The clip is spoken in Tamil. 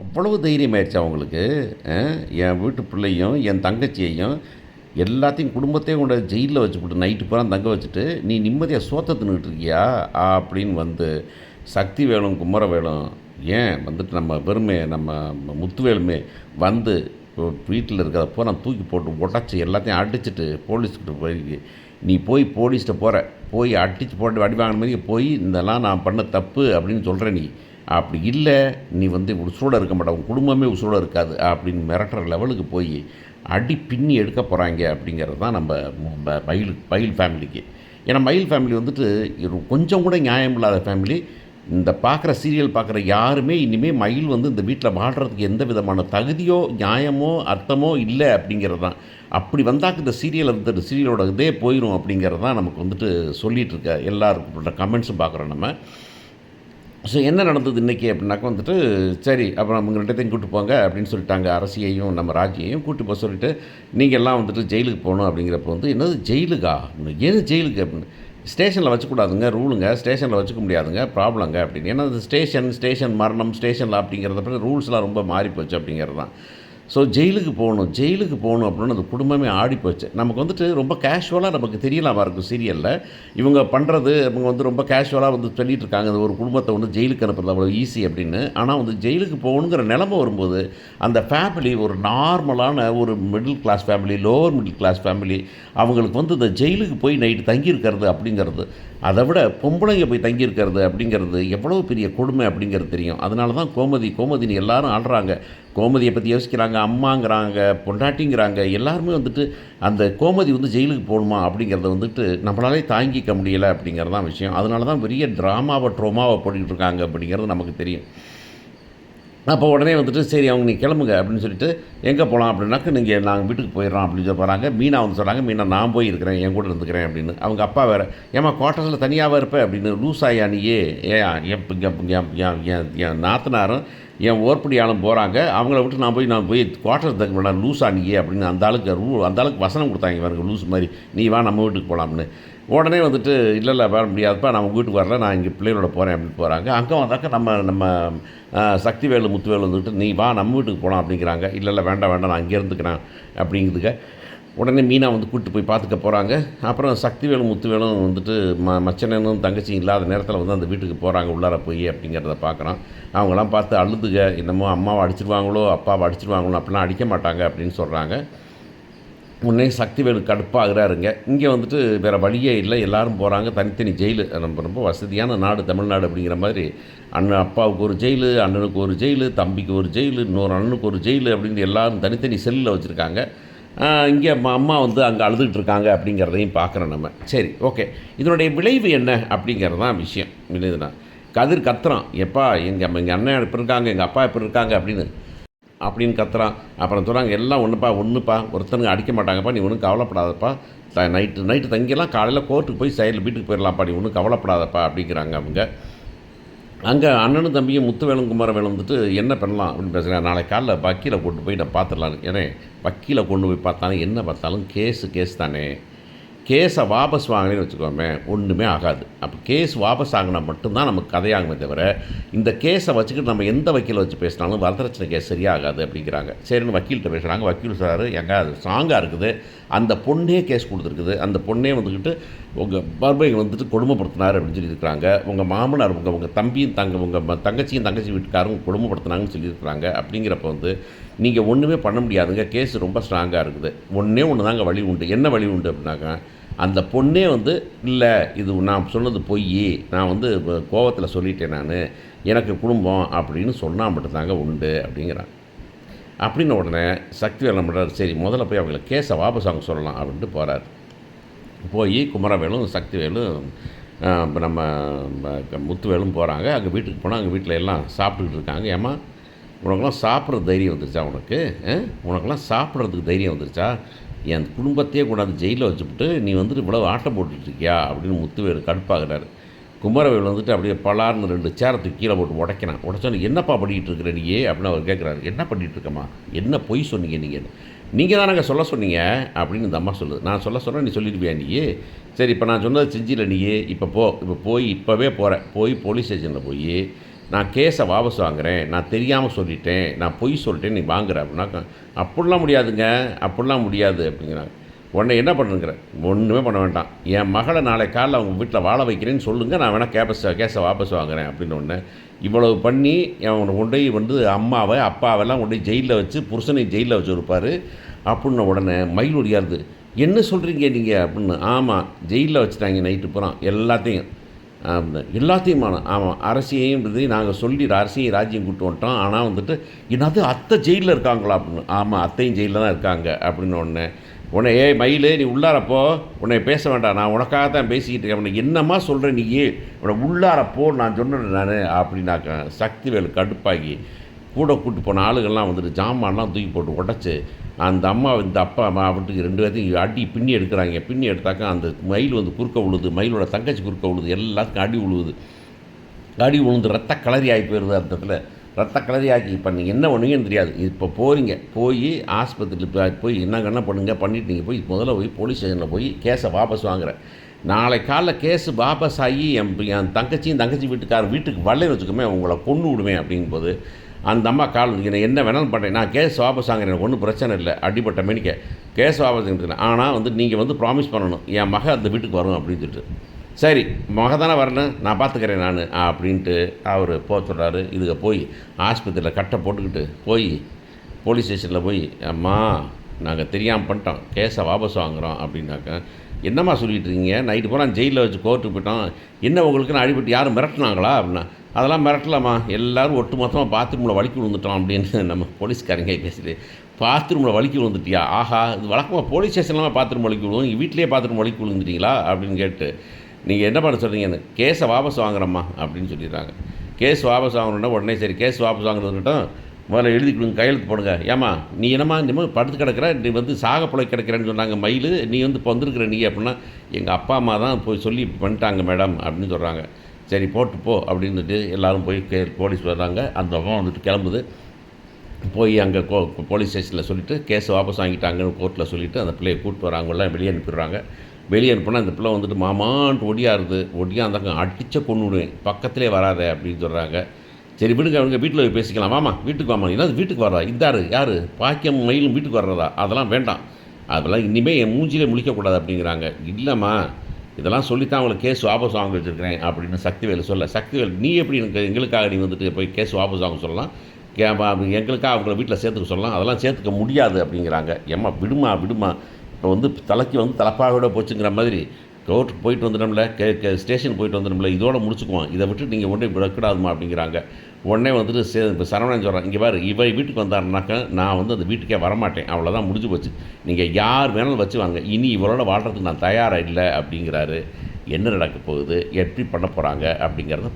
அவ்வளவு தைரியமாயிடுச்சு அவங்களுக்கு. என் வீட்டு பிள்ளையும், என் தங்கச்சியையும் எல்லாத்தையும் குடும்பத்தையும் கொண்டு ஜெயில்ல வச்சுப்புட்டு நைட்டு பூரா தங்க வச்சுட்டு, "நீ நிம்மதியா சோத்த தின்னுகிட்டு இருக்கியா?" அப்படின்னு வந்து சக்திவேலும், குமரவேலும் ஏன் வந்துட்டு நம்ம நம்ம முத்துவேலுமே வந்து வீட்டில இருக்கிறத பூரா தூக்கி போட்டு உடைச்சு எல்லாத்தையும் அடிச்சுட்டு போலீஸ்கிட்ட போய், "நீ போய் போலீஸ்ட்ட போற. போய் அடிச்சு போட்டு அடி வாங்கின மாரி போய் இதெல்லாம் நான் பண்ண தப்பு அப்படின்னு சொல்ற நீ. அப்படி இல்ல, நீ வந்து உசுரோட இருக்க மாட்ட. உன் குடும்பமே உசுரோட இருக்காது." அப்படின்னு மிரட்டுற லெவலுக்கு போய் அடி பின்னி எடுக்க போகிறாங்க அப்படிங்கிறது தான் நம்ம மயில் ஃபேமிலிக்கு. ஏன்னா மயில் ஃபேமிலி வந்துட்டு கொஞ்சம் கூட நியாயம் இல்லாத ஃபேமிலி. இந்த பார்க்குற சீரியல் பார்க்குற யாருமே இனிமேல் மயில் வந்து இந்த வீட்டில் வாழ்கிறதுக்கு எந்த விதமான தகுதியோ நியாயமோ அர்த்தமோ இல்லை அப்படிங்கிறது தான். அப்படி வந்தாக்க இந்த சீரியல் வந்துட்டு சீரியலோட இதே போயிடும் அப்படிங்கிறது தான் நமக்கு வந்துட்டு சொல்லிகிட்ருக்க எல்லாருக்கும் கமெண்ட்ஸும் பார்க்குறோம் நம்ம. ஸோ என்ன நடந்தது இன்றைக்கி அப்படின்னாக்கா வந்துட்டு, சரி அப்புறம் அவங்க 2த்தையும் கூப்பிட்டு போங்க அப்படின்னு சொல்லிட்டாங்க. அரசியையும் நம்ம ராஜியையும் கூப்பிட்டு போக சொல்லிவிட்டு, நீங்கள் எல்லாம் வந்துட்டு ஜெயிலுக்கு போகணும் அப்படிங்கிறப்போ வந்து, என்னது ஜெயிலுக்கா? ஏது ஜெயிலுக்கு அப்படின்னு. ஸ்டேஷனில் வச்சுக்கூடாதுங்க, ரூலுங்க. ஸ்டேஷனில் வச்சுக்க முடியாதுங்க, ப்ராப்ளங்க அப்படின்னு. ஏன்னா அது ஸ்டேஷன் மரணம் ஸ்டேஷனில் அப்படிங்கிறத பற்றி ரூல்ஸ்லாம் ரொம்ப மாறி போச்சு அப்படிங்கிறது தான். ஸோ ஜெயிலுக்கு போகணும் அப்படின்னு அந்த குடும்பமே ஆடிப்போச்சு. நமக்கு வந்துட்டு ரொம்ப கேஷுவலாக நமக்கு தெரியலாமா இருக்கும் சீரியலில். இவங்க பண்ணுறது இவங்க வந்து ரொம்ப கேஷுவலாக வந்து சொல்லிகிட்டு இருக்காங்க, ஒரு குடும்பத்தை வந்து ஜெயிலுக்கு அனுப்புறது அவ்வளோ ஈஸி அப்படின்னு. ஆனால் வந்து ஜெயிலுக்கு போகணுங்கிற நிலைமை வரும்போது அந்த ஃபேமிலி ஒரு நார்மலான ஒரு middle class family, lower middle class family, அவங்களுக்கு வந்து இந்த ஜெயிலுக்கு போய் நைட்டு தங்கியிருக்கிறது அப்படிங்கிறது, அதை விட பொம்பளைங்க போய் தங்கியிருக்கிறது அப்படிங்கிறது எவ்வளோ பெரிய கொடுமை அப்படிங்கிறது தெரியும். அதனால தான் கோமதின்னு எல்லாரும் ஆடுறாங்க. கோமதியை பற்றி யோசிக்கிறாங்க, அம்மாங்கிறாங்க, பொண்டாட்டிங்கிறாங்க. எல்லாருமே வந்துட்டு அந்த கோமதி வந்து ஜெயிலுக்கு போகணுமா அப்படிங்கிறத வந்துட்டு நம்மளாலே தாங்கிக்க முடியலை அப்படிங்கிறது தான் விஷயம். அதனால தான் பெரிய ட்ரோமாவை போட்டுக்கிட்டு இருக்காங்க அப்படிங்கிறது நமக்கு தெரியும். அப்போ உடனே வந்துட்டு, சரி அவங்க நீ கிளம்புங்க அப்படின்னு சொல்லிட்டு, எங்கே போகலாம் அப்படின்னாக்க, நாங்கள் வீட்டுக்கு போயிடுறோம் அப்படின்னு சொல்லி போகிறாங்க. மீனா வந்து சொல்கிறாங்க, மீனா நான் போயிருக்கிறேன், என் கூட இருந்துக்கிறேன் அப்படின்னு. அவங்க அப்பா வேறு, ஏம்மா குவார்ட்டர்ஸில் தனியாகவே இருப்பேன் அப்படின்னு. லூசாயா நீயே? என் நாத்தனாரும் என் ஓர்படியாலும் போகிறாங்க, அவங்கள விட்டு நான் போய் குவார்ட்டர்ஸ் தங்க வேண்டாம், லூஸா நீயே அப்படின்னு அந்த ஆளுக்கு வசனம் கொடுத்தாங்க பாருங்க, லூஸ் மாதிரி. நீ வா நம்ம வீட்டுக்கு போகலாம்னு. உடனே வந்துட்டு, இல்லை வர முடியாதுப்பா, நான் உங்கள் வீட்டுக்கு வரல, நான் இங்கே பிள்ளைகளோட போகிறேன் அப்படின்னு போகிறாங்க. அங்கே வந்தாக்க நம்ம சக்திவேலு முத்துவேலு வந்துட்டு, நீ வா நம்ம வீட்டுக்கு போகலாம் அப்படிங்கிறாங்க. இல்லை வேண்டாம் நான் இங்கே இருந்துக்கிறேன் அப்படிங்கிறதுக்க. உடனே மீனா வந்து கூப்பிட்டு போய் பார்த்துக்க போகிறாங்க. அப்புறம் சக்திவேலும் முத்துவேலும் வந்துட்டு மச்சனனும் தங்கச்சியும் இல்லாத நேரத்தில் வந்து அந்த வீட்டுக்கு போகிறாங்க உள்ளார போய் அப்படிங்கிறத பார்க்குறோம். அவங்களாம் பார்த்து அழுதுக, என்னமோ அம்மாவை அடிச்சிருவாங்களோ அப்பாவை அடிச்சிருவாங்களோ, அப்படிலாம் அடிக்க மாட்டாங்க அப்படின்னு சொல்கிறாங்க. உடனே சக்திவேலு கடுப்பாகிறாருங்க. இங்கே வந்துட்டு வேறு வழியே இல்லை, எல்லோரும் போகிறாங்க தனித்தனி ஜெயிலு. ரொம்ப ரொம்ப வசதியான நாடு தமிழ்நாடு அப்படிங்கிற மாதிரி. அப்பாவுக்கு ஒரு ஜெயிலு, அண்ணனுக்கு ஒரு ஜெயிலு, தம்பிக்கு ஒரு ஜெயிலு, இன்னொரு அண்ணனுக்கு ஒரு ஜெயிலு அப்படின்னு எல்லோரும் தனித்தனி செல்லில் வச்சுருக்காங்க. இங்கே அம்மா வந்து அங்கே அழுதுகிட்டு இருக்காங்க அப்படிங்கிறதையும் பார்க்குறோம் நம்ம. சரி, ஓகே, இதனுடைய விளைவு என்ன அப்படிங்கிறது தான் விஷயம். இதுதான் கதிர் கத்துறான், எப்பா எங்கள் அண்ணன் எப்படி இருக்காங்க, எங்கள் அப்பா எப்படி இருக்காங்க அப்படின்னு கத்துறான். அப்புறம் சொல்கிறாங்க, எல்லாம் ஒன்றுப்பா ஒருத்தனுங்க அடிக்க மாட்டாங்கப்பா, நீ ஒன்றும் கவலைப்படாதப்பா, நைட்டு தங்கியெல்லாம் காலையில் கோர்ட்டுக்கு போய் சைடில் வீட்டுக்கு போயிடலாம்ப்பா, நீ ஒன்றும் கவலைப்படாதப்பா அப்படிங்கிறாங்க அவங்க. அங்கே அண்ணனும் தம்பியும் முத்துவேலும் குமரவேலும் வந்துட்டு என்ன பண்ணலாம் அப்படின்னு பேசுகிறேன். நாளைக்கு காலைல வக்கீலை கொண்டு போய் நான் பார்த்துடலான்னு. ஏன்னா வக்கீலை கொண்டு போய் பார்த்தாலும் என்ன பார்த்தாலும் கேஸ் தானே. கேஸை வாபஸ் வாங்கினேன்னு வச்சுக்கோமே, ஒன்றுமே ஆகாது. அப்போ கேஸ் வாபஸ் ஆகினா மட்டும்தான் நமக்கு கதையாகுமே தவிர, இந்த கேஸை வச்சுக்கிட்டு நம்ம எந்த வக்கீலை வச்சு பேசினாலும் வரதட்சணை கேஸ் சரியாகாது அப்படிங்கிறாங்க. சரின்னு வக்கீல்கிட்ட பேசுகிறாங்க. வக்கீல் சார், எங்கே அது ஸ்ட்ராங்காக இருக்குது, அந்த பொண்ணே கேஸ் கொடுத்துருக்குது, அந்த பொண்ணே வந்துக்கிட்டு உங்கள் மருமகை வந்துட்டு கொடுமைப்படுத்தினார் அப்படின்னு சொல்லியிருக்கிறாங்க. உங்கள் மாமனார் உங்கள் தம்பியும் உங்கள் தங்கச்சியும் தங்கச்சி வீட்டுக்காரும் கொடுமைப்படுத்தினாங்கன்னு சொல்லியிருக்கிறாங்க. அப்படிங்கிறப்ப வந்து நீங்கள் ஒன்றுமே பண்ண முடியாதுங்க, கேஸ் ரொம்ப ஸ்ட்ராங்காக இருக்குது. ஒன்று தாங்க வழி உண்டு. என்ன வழி உண்டு அப்படின்னாக்கா, அந்த பொண்ணே வந்து, இல்லை இது நான் சொன்னது பொய், நான் வந்து கோவத்தில் சொல்லிட்டேன், எனக்கு குடும்பம் அப்படின்னு சொன்னால் மட்டும்தாங்க உண்டு அப்படிங்கிறான். அப்படின்ன உடனே சக்திவேல் பண்ணுறாரு, சரி முதல்ல போய் அவங்கள கேஸை வாபஸ் வாங்க சொல்லலாம் அப்படின்ட்டு போகிறார். போய் குமரவேலும் சக்திவேலும் நம்ம முத்துவேலும் போகிறாங்க. அங்கே வீட்டுக்கு போனால் அங்கே வீட்டில் எல்லாம் சாப்பிட்டுக்கிட்டு இருக்காங்க. ஏம்மா உனக்கெல்லாம் சாப்பிட்றது தைரியம் வந்துருச்சா உனக்கெல்லாம் சாப்பிட்றதுக்கு தைரியம் வந்துருச்சா? என் குடும்பத்தையே கொண்டாந்து ஜெயிலில் வச்சுவிட்டு நீ வந்துட்டு இவ்வளோ ஆட்டம் போட்டுட்ருக்கியா அப்படின்னு முத்துவேலு கடுப்பாகிறாரு. குமரவேல் வந்துட்டு அப்படியே பலார்னு 2 சேரை தூக்கி கீழே போட்டு உடைக்கிறான். உடைச்சோன்னு, என்னப்பா பண்ணிகிட்டு இருக்கிற நீயே அப்படின்னு அவர் கேட்குறாரு. என்ன பண்ணிகிட்டு இருக்கம்மா, என்ன பொய் சொன்னீங்க நீங்கள் தானங்க சொல்ல சொன்னீங்க அப்படின்னு இந்த அம்மா சொல்லுது. நான் சொல்ல சொன்னேன், நீ சொல்லிடுவியா நீயே? சரி, இப்போ நான் சொன்னதை செஞ்சில நீயே, இப்போ போய் இப்போவே போய் போலீஸ் ஸ்டேஷனில் போய் நான் கேஸை வாபஸ் வாங்குறேன், நான் தெரியாமல் சொல்லிட்டேன், நான் பொய் சொல்லிட்டேன், நீ வாங்குற அப்படின்னாக்கா, அப்படிலாம் முடியாதுங்க, அப்படிலாம் முடியாது அப்படிங்கிறாங்க. உடனே என்ன பண்ணுங்கிறேன், ஒன்றுமே பண்ண வேண்டாம், என் மகளை நாளை காலைல அவங்க வீட்டில் வாழ வைக்கிறேன்னு சொல்லுங்கள், நான் வேணால் கேஸை வாபஸ் வாங்குறேன் அப்படின்னு. ஒன்று இவ்வளவு பண்ணி அவனை கொண்டு வந்து அம்மாவை அப்பாவெல்லாம் கொண்டு ஜெயிலில் வச்சு புருஷனை ஜெயிலில் வச்சுருப்பார். அப்படின்ன உடனே மயில் ஒடியாருது, என்ன சொல்கிறீங்க நீங்கள் அப்படின்னு. ஆமாம், ஜெயிலில் வச்சுட்டாங்க நைட்டு பூரா எல்லாத்தையும். எல்லாத்தையுமான ஆமாம், அரசியையும் நாங்கள் சொல்லி அரசியையும் ராஜ்யம் கூப்பிட்டு வந்துட்டோம். ஆனால் வந்துட்டு என்னது அத்தை ஜெயிலில் இருக்காங்களா அப்படின்னு. ஆமாம், அத்தையும் ஜெயிலில் தான் இருக்காங்க அப்படின்னு. உன்னை ஏய் மயில், நீ உள்ளாரப்போ, உன்னை பேச வேண்டாம், நான் உனக்காக தான் பேசிக்கிட்டு இருக்கேன், உன்னை என்னம்மா சொல்கிறேன், நீ உன்னை உள்ளாரப்போ நான் சொன்னேன் நான் அப்படின்னாக்க. சக்திவேல் கடுப்பாகி கூட கூட்டி போன ஆளுகள்லாம் வந்துட்டு ஜாமான்லாம் தூக்கி போட்டு உடச்சி அந்த அம்மா இந்த அப்பா அம்மா அப்படின்ட்டு 2 பேர்த்தையும் அடி பின்னி எடுக்கிறாங்க. பின்னி எடுத்தாக்கா அந்த மயில் வந்து குறுக்க விழுது, மயிலோட தங்கச்சி குறுக்க விழுது, எல்லாத்துக்கும் அடி விழுவுது. அடி விழுந்து ரத்த கலரி ஆகி போயிடுது. அர்த்தத்தில் ரத்த கலரி ஆக்கி இப்போ நீங்கள் என்ன பண்ணுவீங்கன்னு தெரியாது. இப்போ போகிறீங்க, போய் ஆஸ்பத்திரியில் போய் என்ன பண்ணுங்க பண்ணிவிட்டு நீங்கள் போய் முதல்ல போய் போலீஸ் ஸ்டேஷனில் போய் கேஸை வாபஸ் வாங்குறேன். நாளை காலைல கேஸு வாபஸ் ஆகி என் தங்கச்சி வீட்டுக்கு வரலைன்னு வச்சுக்கோமே, உங்களை கொன்று விடுவேன் அப்படிங்கும்போது அந்த அம்மா நான் என்ன வேணாலும் பண்ணுறேன், நான் கேஸ் வாபஸ் வாங்குறேன், எனக்கு ஒன்றும் பிரச்சனை இல்லை, அடிப்பட்ட மேனிக்க கேஸ் வாபஸ் வாங்கிட்டு. ஆனால் வந்து நீங்கள் வந்து ப்ராமிஸ் பண்ணணும், என் மக அந்த வீட்டுக்கு வரும் அப்படின்னு சொல்லிட்டு. சரி, மக தானே வரணும், நான் பார்த்துக்கிறேன் நான் அப்படின்ட்டு அவர் போக சொல்கிறாரு. இதுக்கு போய் ஆஸ்பத்திரியில் கட்டை போட்டுக்கிட்டு போய் போலீஸ் ஸ்டேஷனில் போய், அம்மா நாங்கள் தெரியாமல் பண்ணிட்டோம், கேஸை வாபஸ் வாங்குகிறோம் அப்படின்னாக்கா. என்னம்மா சொல்லிகிட்டு இருக்கீங்க, நைட்டு பூரா ஜெயிலில் வச்சு கோர்ட்டுக்கு போயிட்டோம், என்ன உங்களுக்குன்னு அடிபட்டு யாரும் மிரட்டினாங்களா அப்படின்னா. அதெல்லாம் மிரட்டலாமா, எல்லோரும் ஒட்டு மொத்தமாக பாத்ரூமில் வலிக்கி விழுந்துட்டோம் அப்படின்னு நம்ம போலீஸ்காரங்க பேசிட்டு. பாத்ரூமில் வலிக்கி விழுந்துட்டியா, ஆஹா, இது வழக்கமாக போலீஸ் ஸ்டேஷன்லாம் பாத்ரூம் வலிக்கி விழுவோம், நீங்கள் வீட்டிலேயே பாத்ரூம் வலிக்கி விழுந்துட்டீங்களா அப்படின்னு கேட்டு, நீங்கள் என்ன பண்ண சொல்கிறீங்கன்னு, கேஸை வாபஸ் வாங்குறம்மா அப்படின்னு சொல்லிடுறாங்க. கேஸ் வாபஸ் வாங்கணுன்னா உடனே சரி கேஸ் வாபஸ் வாங்குறதுக்கிட்டும் முதல்ல எழுதி கொடுங்க, கையெழுத்து போடுங்க. ஏம்மா நீ என்னம்மா இன்னமும் படுத்து கிடக்கிற, நீ வந்து சாக பிழை கிடக்கிறேன்னு சொன்னாங்க மயில், நீ வந்து இப்போ வந்திருக்கிற நீ அப்படின்னா, எங்கள் அப்பா அம்மா தான் போய் சொல்லி பண்ணிட்டாங்க மேடம் அப்படின்னு சொல்கிறாங்க. சரி போட்டு போ அப்படின்ட்டு எல்லோரும் போய் போலீஸ் வர்றாங்க. அந்த அம்மா வந்துட்டு கிளம்புது. போய் அங்கே போலீஸ் ஸ்டேஷனில் சொல்லிவிட்டு கேஸை வாபஸ் வாங்கிட்டாங்கன்னு கோர்ட்டில் சொல்லிவிட்டு அந்த பிள்ளையை கூப்பிட்டு வராங்கலாம் வெளியே அனுப்பிடுறாங்க. வெளியே அனுப்பினா அந்த பிள்ளை வந்துட்டு மாமான்ட்டு ஒடியாந்தாங்க, அடித்த கொண்டு விடுவேன், பக்கத்திலே வராத அப்படின்னு சொல்கிறாங்க. சரி விடுங்க, அவங்க வீட்டில் போய் பேசிக்கலாம், வாமா வீட்டுக்கு வாமா. என்ன வீட்டுக்கு வர்றா, இதாரு யார் பாக்கியம் மயிலும் வீட்டுக்கு வர்றதா, அதெல்லாம் வேண்டாம், அதெல்லாம் இனிமேல் என் மூஞ்சிலே முழிக்கக்கூடாது அப்படிங்கிறாங்க. இல்லைம்மா இதெல்லாம் சொல்லித்தான் அவங்களை கேஸ் வாபஸ் வாங்க வச்சுருக்கிறேன் அப்படின்னு சக்திவேல் சொல்ல. சக்திவேல் நீ எப்படி எங்களுக்காக நீ வந்துட்டு போய் கேஸ் வாபஸ் வாங்க சொல்லலாம், எங்களுக்காக அவங்கள வீட்டில் சேர்த்துக்க சொல்லலாம், அதெல்லாம் சேர்த்துக்க முடியாது அப்படிங்கிறாங்க. ஏம்மா விடுமா, இப்போ வந்து தலைக்கு வந்து தலைப்பாக போச்சுங்கிற மாதிரி கோர்ட்டுக்கு போயிட்டு வந்துடும்ல, ஸ்டேஷன் போயிட்டு வந்துடும்ல, இதோட முடிச்சுக்குவோம், இதை விட்டு நீங்கள் ஒன்றே விடக்கூடாதுமா அப்படிங்கிறாங்க. உடனே வந்துட்டு இப்போ சரவணன் சொல்கிறேன், இங்கே பாரு இவன் வீட்டுக்கு வந்தாருனாக்கா நான் வந்து அந்த வீட்டுக்கே வரமாட்டேன், அவ்வளோதான் முடிஞ்சு போச்சு, நீங்கள் யார் வேணாலும் வச்சு வாங்க, இனி இவரோட வாழ்கிறதுக்கு நான் தயாராக இல்லை அப்படிங்கிறாரு. என்ன நடக்க போகுது, எப்படி பண்ண போகிறாங்க அப்படிங்கிறத